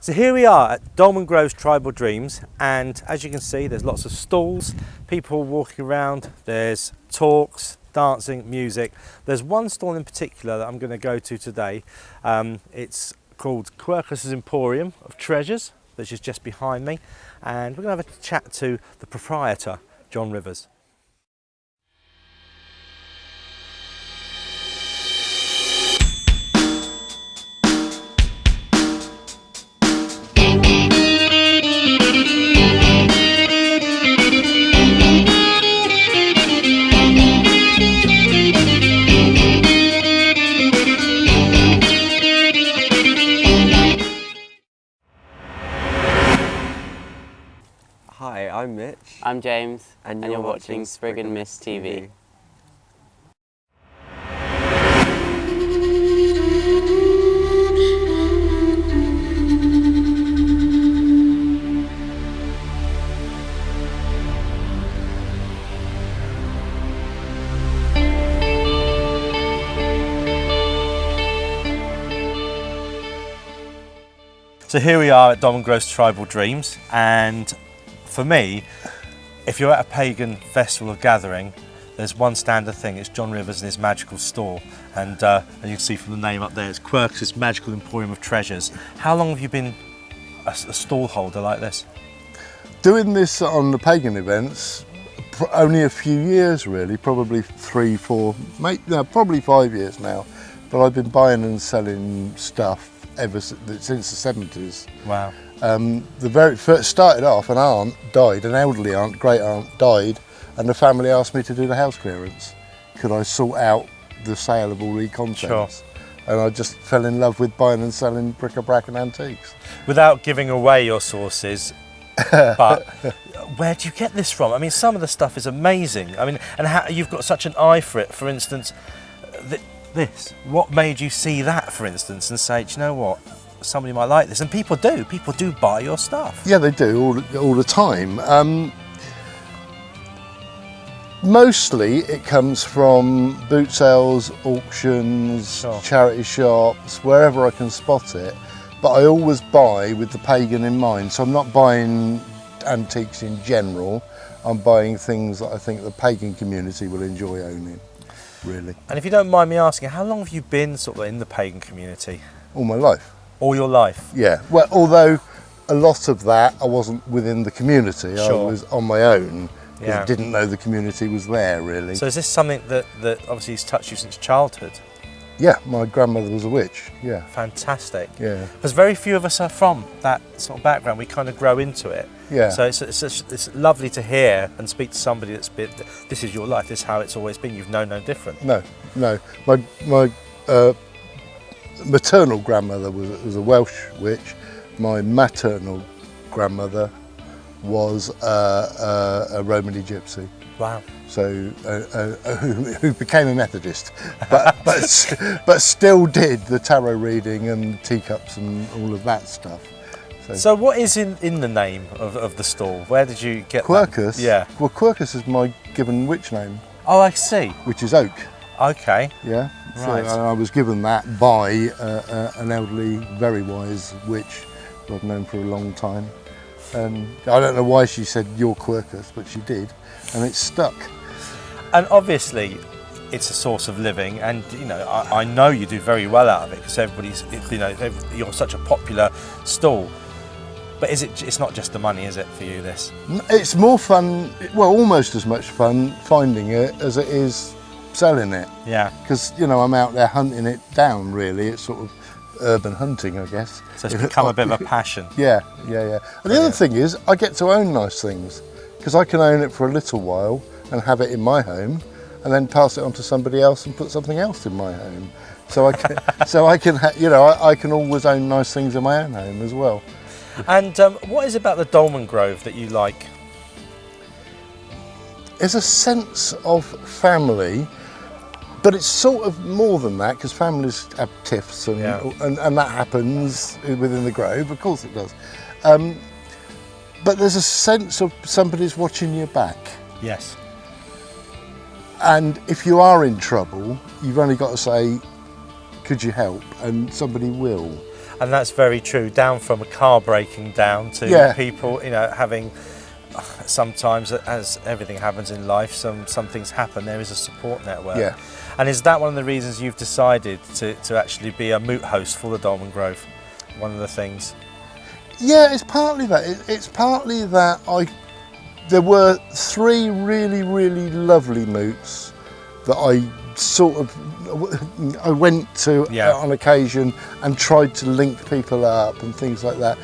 So here we are at Dolman Grove's Tribal Dreams, and as you can see there's lots of stalls, people walking around, there's talks, dancing, music. There's one stall in particular that I'm going to go to today. It's called Quercus's Emporium of Treasures, which is just behind me, and we're going to have a chat to the proprietor, John Rivers. Hi, I'm Mitch. I'm James, And you're you're watching watching Spriggan Spriggan Miss TV. So here we are at Dolman Grove's Tribal Dreams, and for me, if you're at a pagan festival or gathering, there's one standard thing, it's John Rivers and his magical store, and you can see from the name up there, it's Quercus's Magical Emporium of Treasures. How long have you been a stall holder like this? Doing this on the pagan events, only a few years really, probably 3, 4, probably 5 years now, but I've been buying and selling stuff ever since the 70s. Wow. The very first started off, an aunt died, an elderly aunt, great aunt died, and the family asked me to do the house clearance. Could I sort out the sale of all the contents? Sure. And I just fell in love with buying and selling bric-a-brac and antiques. Without giving away your sources, but where do you get this from? I mean, some of the stuff is amazing. I mean, and how you've got such an eye for it. For instance, this. What made you see that, for instance, and say, do you know what? Somebody might like this, and people do. People do buy your stuff. Yeah, they do all the time. Mostly it comes from boot sales, auctions, Sure. charity shops, wherever I can spot it. But I always buy with the pagan in mind. So I'm not buying antiques in general. I'm buying things that I think the pagan community will enjoy owning, really. And if you don't mind me asking, how long have you been sort of in the pagan community? All my life. All your life? Yeah, well, although a lot of that I wasn't within the community, Sure. I was on my own. Because Yeah. I didn't know the community was there, really. So is this something that obviously has touched you since childhood? Yeah, my grandmother was a witch, yeah. Fantastic. Yeah. Because very few of us are from that sort of background. We kind of grow into it. Yeah. So it's lovely to hear and speak to somebody that's been, this is your life, this is how it's always been, you've known no different. No. My maternal grandmother was a Welsh witch. My maternal grandmother was a Romany gypsy. Wow. So who became a Methodist, but still did the tarot reading and teacups and all of that stuff. So what is in the name of the stall? Where did you get Quercus? that? Yeah. Well, Quercus is my given witch name, Oh, I see. which is oak. Okay. Yeah. Right. So I was given that by an elderly, very wise witch who I've known for a long time. And I don't know why she said you're Quercus, but she did, and it's stuck. And obviously, it's a source of living, and you know, I know you do very well out of it because everybody's, you know, you're such a popular stall. But it's not just the money, is it, for you, this? It's more fun, well, almost as much fun finding it as it is selling it. Yeah. Because, you know, I'm out there hunting it down, really. It's sort of urban hunting, I guess. So it's become a bit of a passion. Yeah. And the other thing is, I get to own nice things because I can own it for a little while and have it in my home, and then pass it on to somebody else and put something else in my home. So I can, you know, I can always own nice things in my own home as well. And what is it about the Dolman Grove that you like? There's a sense of family, but it's sort of more than that because families have tiffs and that happens within the Grove, of course it does. But there's a sense of somebody's watching your back. Yes. And if you are in trouble, you've only got to say, could you help? And somebody will. And that's very true, down from a car breaking down to Yeah. people, you know, having, sometimes as everything happens in life, some things happen, there is a support network. Yeah. And is that one of the reasons you've decided to actually be a moot host for the Dolmen Grove? One of the things? Yeah, it's partly that. It's partly that there were 3 really, really lovely moots that I went to on occasion and tried to link people up and things like that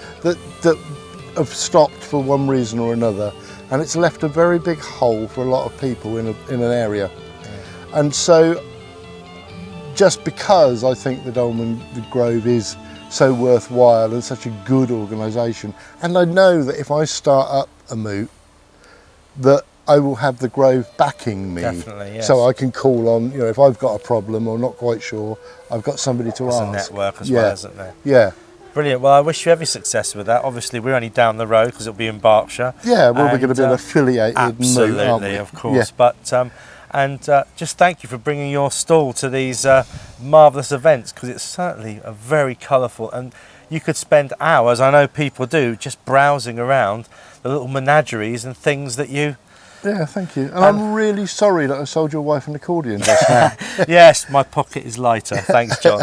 have stopped for one reason or another, and it's left a very big hole for a lot of people in an area. And so, just because I think the Dolmen Grove is so worthwhile and such a good organisation, and I know that if I start up a moot, that I will have the Grove backing me. Definitely, yes. So I can call on, you know, if I've got a problem or not quite sure, I've got somebody to There's ask. a network as well, isn't there? Yeah. Brilliant. Well, I wish you every success with that. Obviously, we're only down the road because it'll be in Berkshire. Yeah, well, we're And, going to be an affiliated absolutely, moot, aren't we? of course. Yeah. But just thank you for bringing your stall to these marvellous events, because it's certainly a very colourful, and you could spend hours, I know people do, just browsing around the little menageries and things that you... Yeah, thank you. And I'm really sorry that I sold your wife an accordion just now. Yes, my pocket is lighter. Thanks, John.